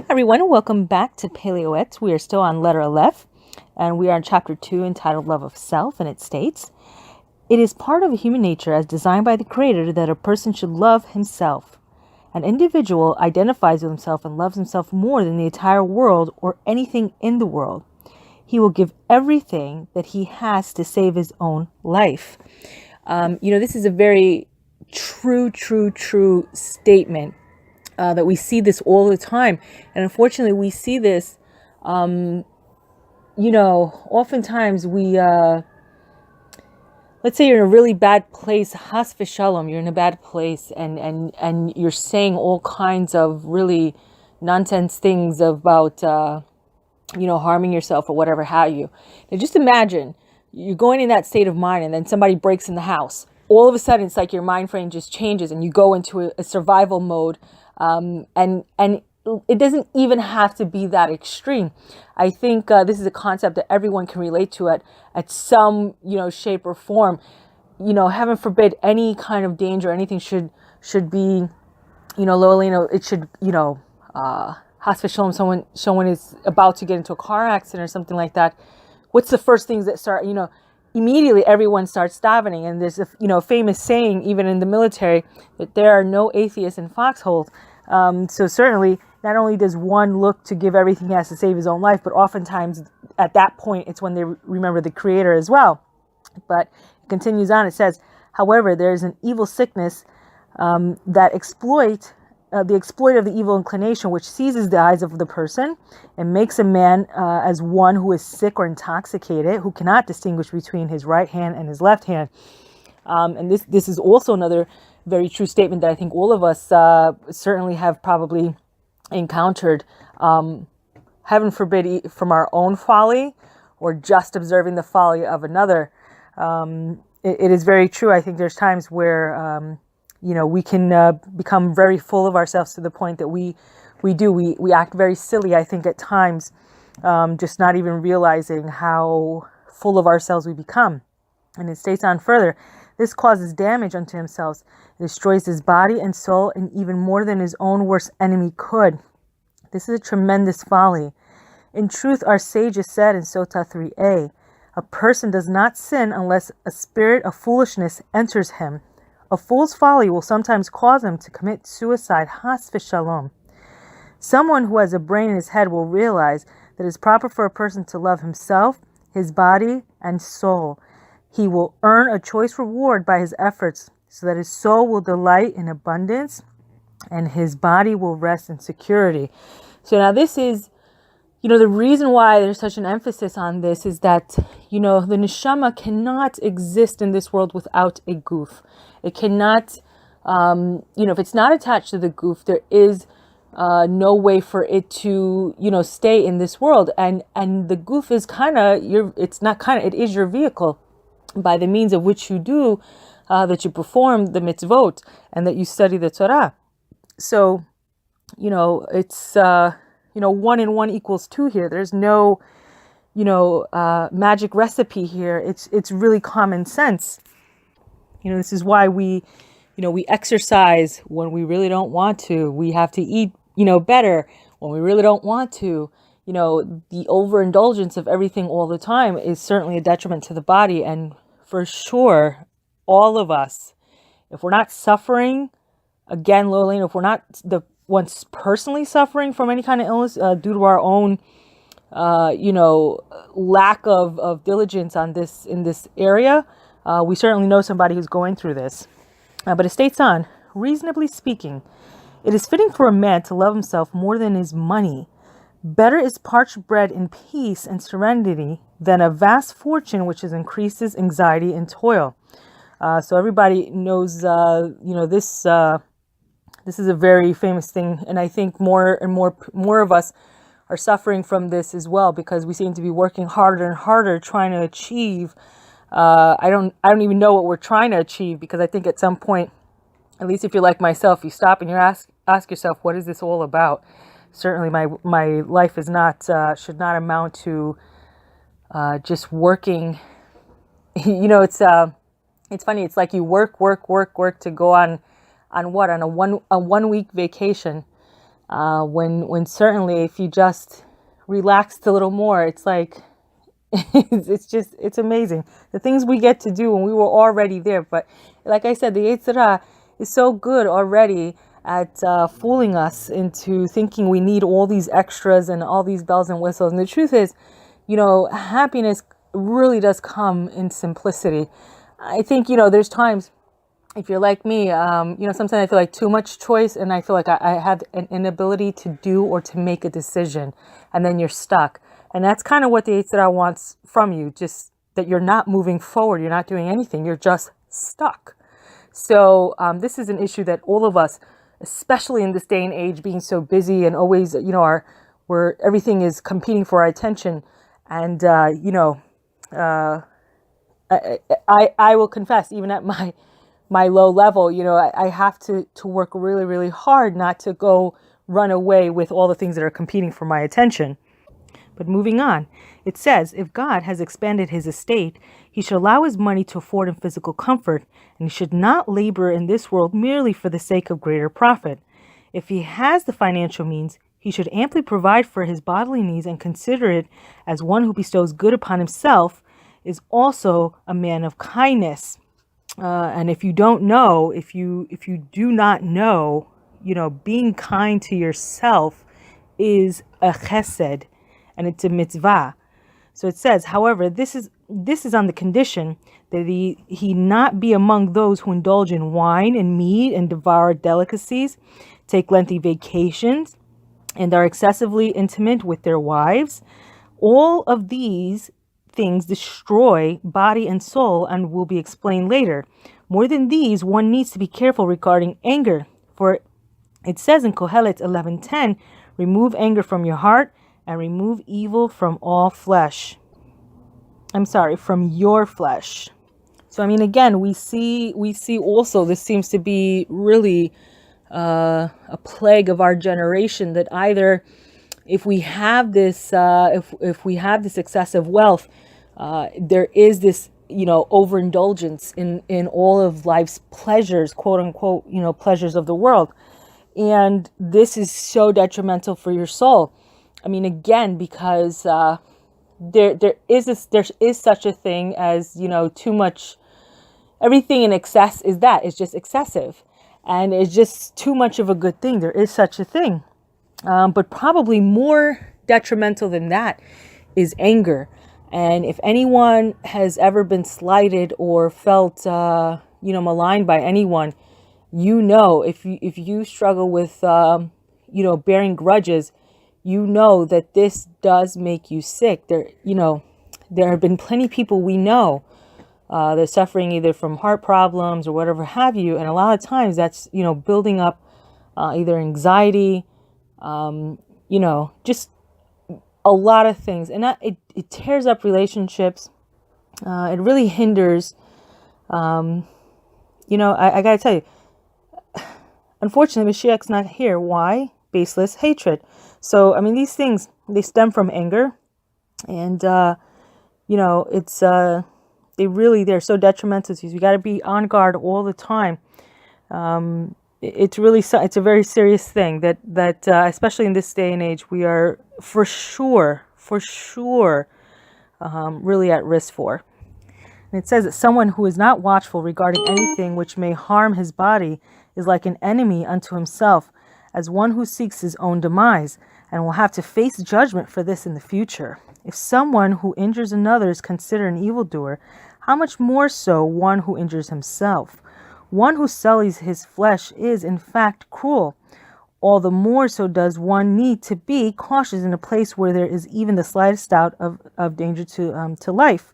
Everyone, welcome back to Pele Yoetz. We are still on letter Aleph, and we are in chapter 2 entitled Love of Self, and it states, "It is part of human nature as designed by the Creator that a person should love himself. An individual identifies with himself and loves himself more than the entire world or anything in the world. He will give everything that he has to save his own life." This is a very true statement. That we see this all the time. And unfortunately, we see this, oftentimes let's say you're in a really bad place, has v'shalom, you're in a bad place and you're saying all kinds of really nonsense things about, harming yourself or whatever have you. Now just imagine you're going in that state of mind and then somebody breaks in the house. All of a sudden, it's like your mind frame just changes and you go into a survival mode. And it doesn't even have to be that extreme. I think this is a concept that everyone can relate to at some shape or form. Heaven forbid any kind of danger, anything should be lowly. It should has v'shalom, someone is about to get into a car accident or something like that. What's the first things that start? Immediately everyone starts davening, and there's a famous saying even in the military that there are no atheists in foxholes. So certainly not only does one look to give everything he has to save his own life, but oftentimes at that point it's when they remember the Creator as well. But it continues on. It says, however, there is an evil sickness that the exploit of the evil inclination, which seizes the eyes of the person and makes a man as one who is sick or intoxicated, who cannot distinguish between his right hand and his left hand. And this is also another very true statement that I think all of us certainly have probably encountered. Heaven forbid from our own folly or just observing the folly of another. It is very true. I think there's times where we can become very full of ourselves to the point that we act very silly, I think, at times, just not even realizing how full of ourselves we become. And it states on further, this causes damage unto himself. It destroys his body and soul, and even more than his own worst enemy could. This is a tremendous folly. In truth, our sages said in Sota 3a, a person does not sin unless a spirit of foolishness enters him. A fool's folly will sometimes cause him to commit suicide, has v'shalom. Someone who has a brain in his head will realize that it is proper for a person to love himself, his body, and soul. He will earn a choice reward by his efforts, so that his soul will delight in abundance and his body will rest in security. So now this is, the reason why there's such an emphasis on this is that, the neshama cannot exist in this world without a goof. It cannot, if it's not attached to the goof, there is no way for it to, stay in this world. And the goof is it is your vehicle by the means of which you do, that you perform the mitzvot and that you study the Torah. So, it's, 1 and 1 equals 2 here. There's no, magic recipe here. It's really common sense. This is why we exercise when we really don't want to. We have to eat, better when we really don't want to. The overindulgence of everything all the time is certainly a detriment to the body. And for sure, all of us, if we're not suffering, again, Lillian, if we're not the ones personally suffering from any kind of illness due to our own, lack of diligence in this area, we certainly know somebody who's going through this. But it states on, reasonably speaking, it is fitting for a man to love himself more than his money. Better is parched bread in peace and serenity than a vast fortune which increases anxiety and toil. So everybody knows, this. This is a very famous thing, and I think more and more of us are suffering from this as well because we seem to be working harder and harder trying to achieve. I don't even know what we're trying to achieve, because I think at some point, at least if you're like myself, you stop and you ask yourself, what is this all about? Certainly, my life is not should not amount to just working. It's funny. It's like you work to go on a 1 week vacation, When certainly if you just relaxed a little more, it's like, it's amazing the things we get to do when we were already there. But like I said, the Yetzirah is so good already at fooling us into thinking we need all these extras and all these bells and whistles. And the truth is, happiness really does come in simplicity. I think, there's times, if you're like me, sometimes I feel like too much choice, and I feel like I have an inability to do or to make a decision, and then you're stuck. And that's kind of what the Yetzirah wants from you, just that you're not moving forward, you're not doing anything, you're just stuck. So this is an issue that all of us, especially in this day and age, being so busy and always, where everything is competing for our attention. And, I will confess, even at my low level, I have to work really, really hard not to go run away with all the things that are competing for my attention. But moving on, it says, if God has expanded his estate, he should allow his money to afford him physical comfort, and he should not labor in this world merely for the sake of greater profit. If he has the financial means, he should amply provide for his bodily needs and consider it as one who bestows good upon himself is also a man of kindness. And if you don't know, if you do not know, being kind to yourself is a chesed, and it's a mitzvah. So it says, however, this is on the condition that he not be among those who indulge in wine and meat and devour delicacies, take lengthy vacations, and are excessively intimate with their wives. All of these things destroy body and soul and will be explained later. More than these, one needs to be careful regarding anger, for it says in Kohelet 11:10, remove anger from your heart and remove evil from all flesh. From your flesh. So, again, we see also, this seems to be really a plague of our generation, that either if we have this, if we have this excessive wealth, there is this, overindulgence in all of life's pleasures, quote unquote, pleasures of the world. And this is so detrimental for your soul. Again, because there is such a thing as, too much. Everything in excess is just excessive, and it's just too much of a good thing. There is such a thing, but probably more detrimental than that is anger. And if anyone has ever been slighted or felt maligned by anyone, if you struggle with bearing grudges, that this does make you sick. There have been plenty of people we know, they're suffering either from heart problems or whatever have you. And a lot of times that's, building up either anxiety, just a lot of things. And it tears up relationships. It really hinders, I got to tell you, unfortunately, Mashiach's not here. Why? Baseless hatred. So, these things, they stem from anger, and, it's, they're so detrimental to you. You got to be on guard all the time. It's a very serious thing that especially in this day and age, we are for sure, really at risk for. And it says that someone who is not watchful regarding anything which may harm his body is like an enemy unto himself, as one who seeks his own demise, and will have to face judgment for this in the future. If someone who injures another is considered an evildoer, how much more so one who injures himself? One who sullies his flesh is, in fact, cruel. All the more so does one need to be cautious in a place where there is even the slightest doubt of danger to life.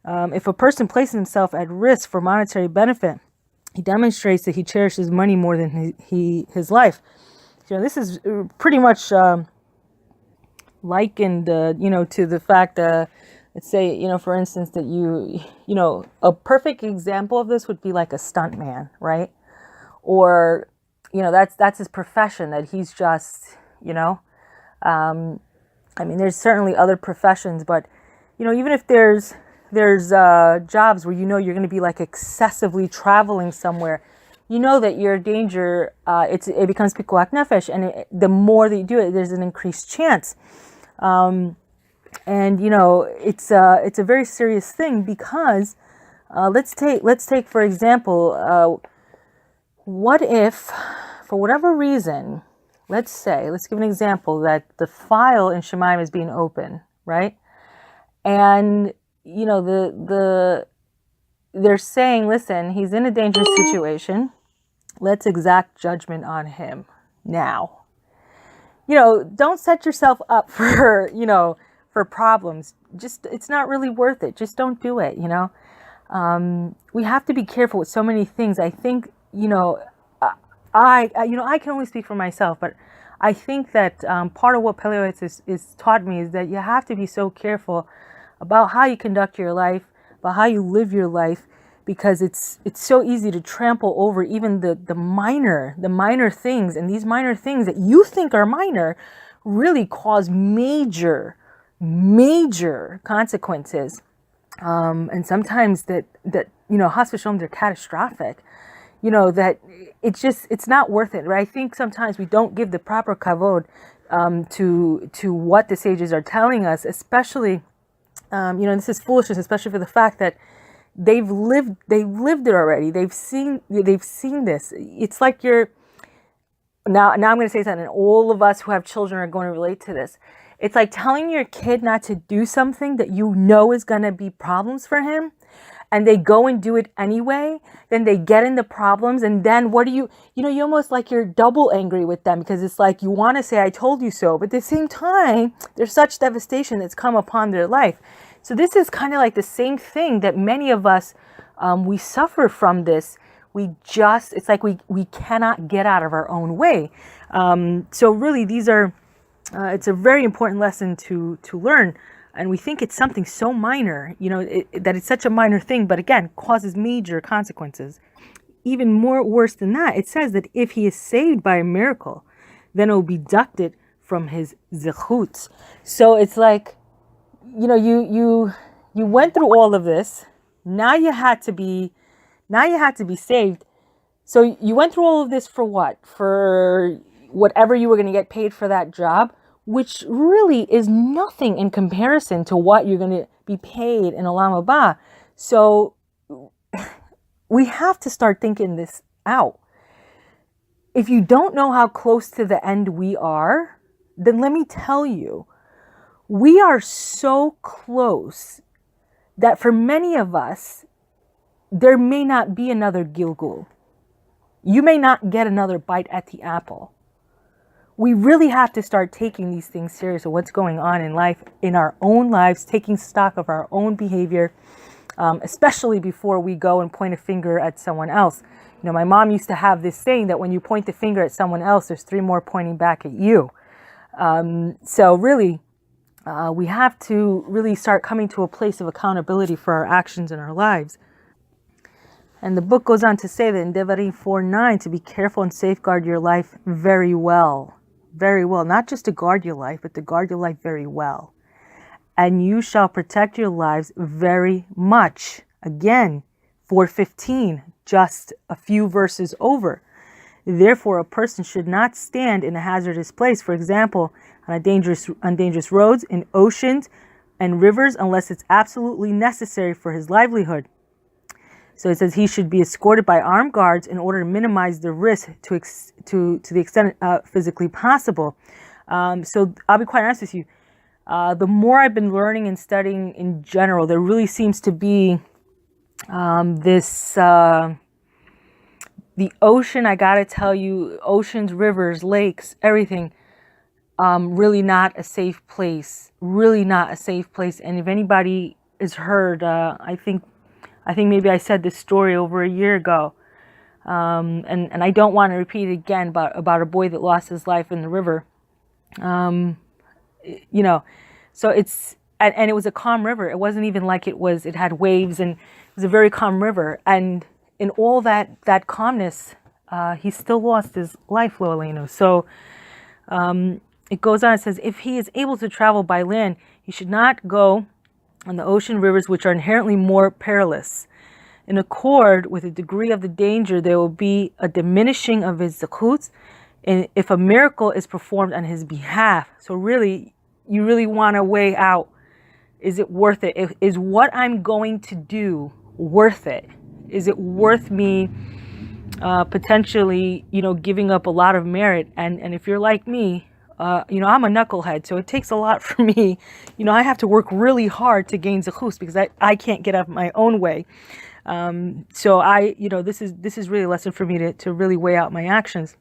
If a person places himself at risk for monetary benefit, he demonstrates that he cherishes money more than his life. This is pretty much likened, to the fact that, let's say, for instance, that a perfect example of this would be like a stunt man, right? Or, that's his profession, that he's just, there's certainly other professions, but, even if there's jobs where you're going to be like excessively traveling somewhere, you know that you're in danger. It becomes pikuach nefesh, and the more that you do it, there's an increased chance. And it's a very serious thing, because let's take for example, what if, for whatever reason, let's give an example that the file in Shemaim is being open, right? And they're saying, listen, he's in a dangerous situation. Let's exact judgment on him now. Don't set yourself up for problems. Just, it's not really worth it. Just don't do it. We have to be careful with so many things. I think, I can only speak for myself, but I think that part of what Pele Yoetz is taught me is that you have to be so careful about how you conduct your life, about how you live your life, because it's so easy to trample over even the minor things, and these minor things that you think are minor really cause major consequences, and sometimes that chas v'shalom, they're catastrophic. That it's not worth it, right? I think sometimes we don't give the proper kavod to what the sages are telling us, especially this is foolishness, especially for the fact that they've lived it already. They've seen this. It's like now I'm going to say something, and all of us who have children are going to relate to this. It's like telling your kid not to do something that is going to be problems for him, and they go and do it anyway. Then they get into problems, and then what do you almost like you're double angry with them, because it's like you want to say, I told you so, but at the same time, there's such devastation that's come upon their life. So this is kind of like the same thing that many of us, we suffer from this. It's like we cannot get out of our own way. So really, these are, it's a very important lesson to learn. And we think it's something so minor, that it's such a minor thing, but again, causes major consequences. Even more worse than that, it says that if he is saved by a miracle, then it will be deducted from his zechus. So it's like, you went through all of this. Now you had to be saved. So you went through all of this for what? For whatever you were going to get paid for that job, which really is nothing in comparison to what you're going to be paid in Olam Haba. So we have to start thinking this out. If you don't know how close to the end we are, then let me tell you, we are so close that for many of us, there may not be another Gilgul. You may not get another bite at the apple. We really have to start taking these things serious of what's going on in life, in our own lives, taking stock of our own behavior, especially before we go and point a finger at someone else. My mom used to have this saying that when you point the finger at someone else, there's 3 more pointing back at you. So really, we have to really start coming to a place of accountability for our actions in our lives. And the book goes on to say that in Devarim 4:9, to be careful and safeguard your life very well. Very well. Not just to guard your life, but to guard your life very well. And you shall protect your lives very much. Again, 4:15, just a few verses over. Therefore, a person should not stand in a hazardous place, for example, on dangerous roads, in oceans and rivers, unless it's absolutely necessary for his livelihood. So it says he should be escorted by armed guards in order to minimize the risk to the extent physically possible. So I'll be quite honest with you. The more I've been learning and studying in general, there really seems to be the ocean, I gotta tell you, oceans, rivers, lakes, everything, really not a safe place. Really not a safe place. And if anybody has heard, I think maybe I said this story over a year ago, and I don't want to repeat it again, about a boy that lost his life in the river. So it's, and it was a calm river. It wasn't even like it had waves, and it was a very calm river. And in all that calmness, he still lost his life, lo aleinu. So it goes on, it says, if he is able to travel by land, he should not go on the ocean rivers, which are inherently more perilous. In accord with the degree of the danger, there will be a diminishing of his zechus, and if a miracle is performed on his behalf. So really, you really want to weigh out, is it worth it? Is what I'm going to do worth it? Is it worth me potentially, giving up a lot of merit? And if you're like me, I'm a knucklehead, so it takes a lot for me. I have to work really hard to gain zechus because I can't get out of my own way. So this is really a lesson for me to really weigh out my actions.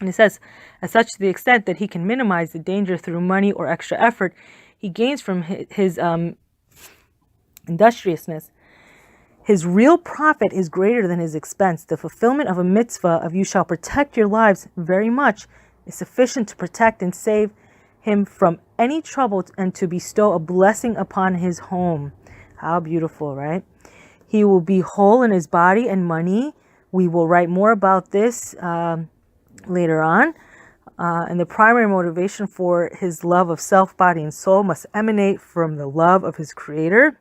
And it says, as such, to the extent that he can minimize the danger through money or extra effort he gains from his industriousness, his real profit is greater than his expense. The fulfillment of a mitzvah of you shall protect your lives very much is sufficient to protect and save him from any trouble and to bestow a blessing upon his home. How beautiful, right? He will be whole in his body and money. We will write more about this later on. And the primary motivation for his love of self, body, and soul must emanate from the love of his creator,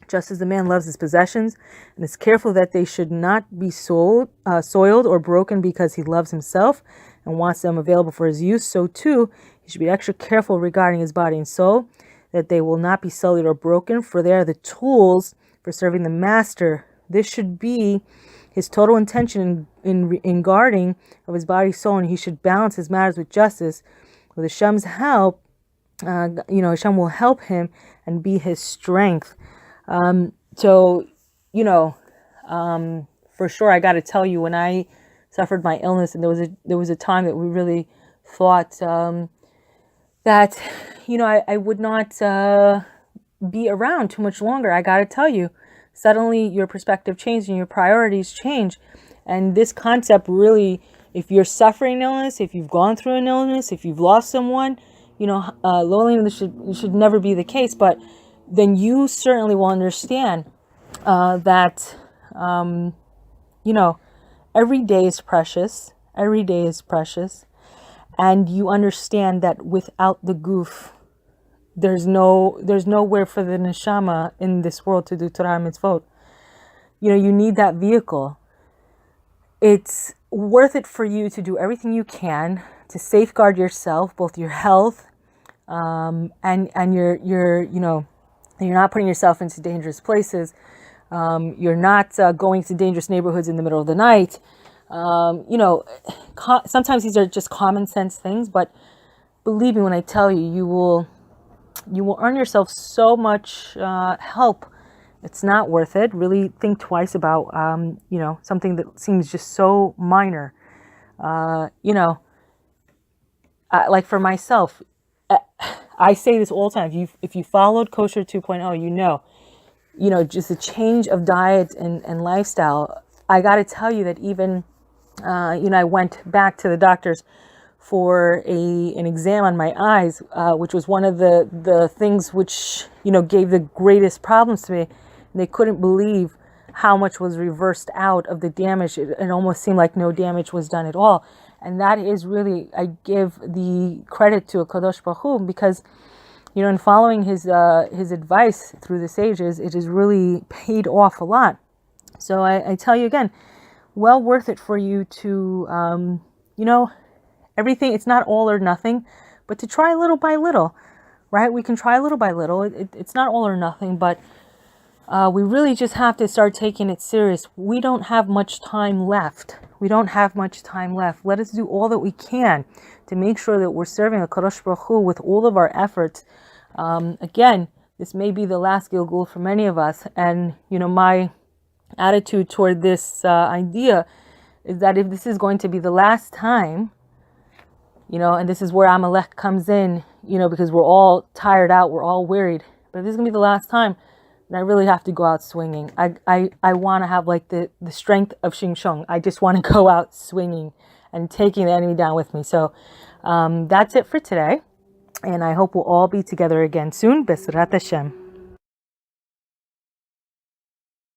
just as the man loves his possessions and is careful that they should not be soiled or broken because he loves himself and wants them available for his use. So too, he should be extra careful regarding his body and soul, that they will not be sullied or broken, for they are the tools for serving the master. This should be his total intention in guarding of his body, soul, and he should balance his matters with justice. With Hashem's help, Hashem will help him and be his strength. For sure, I got to tell you, when I suffered my illness, and there was a time that we really thought that I would not be around too much longer. I got to tell you, suddenly your perspective changed and your priorities change. And this concept really, if you're suffering illness, if you've gone through an illness, if you've lost someone, loneliness should never be the case. But then you certainly will understand that every day is precious. Every day is precious. And you understand that without the goof, there's nowhere for the neshama in this world to do Torah mitzvot. You need that vehicle. It's worth it for you to do everything you can to safeguard yourself, both your health, and you're not putting yourself into dangerous places. You're not going to dangerous neighborhoods in the middle of the night. Sometimes these are just common sense things, but believe me when I tell you, you will earn yourself so much help. It's not worth it. Really think twice about, something that seems just so minor. Like for myself, I say this all the time. If you followed Kosher 2.0, just a change of diet and lifestyle. I got to tell you that even, I went back to the doctors for an exam on my eyes, which was one of the things which, gave the greatest problems to me. And they couldn't believe how much was reversed out of the damage. It almost seemed like no damage was done at all. And that is really, I give the credit to Kadosh Baruch Hu, because, in following his advice through the sages, it has really paid off a lot. So I tell you again, well worth it for you to, everything, it's not all or nothing, but to try little by little, right? We can try little by little. It's not all or nothing, but we really just have to start taking it serious. We don't have much time left. Let us do all that we can to make sure that we're serving a Kadosh Baruch Hu with all of our efforts. Again, this may be the last Gilgul for many of us. And, my attitude toward this idea is that if this is going to be the last time, and this is where Amalek comes in, because we're all tired out, we're all wearied. But if this is going to be the last time, then I really have to go out swinging. I want to have like the strength of Shimshon. I just want to go out swinging and taking the enemy down with me. So that's it for today. And I hope we'll all be together again soon. B'ezrat Hashem.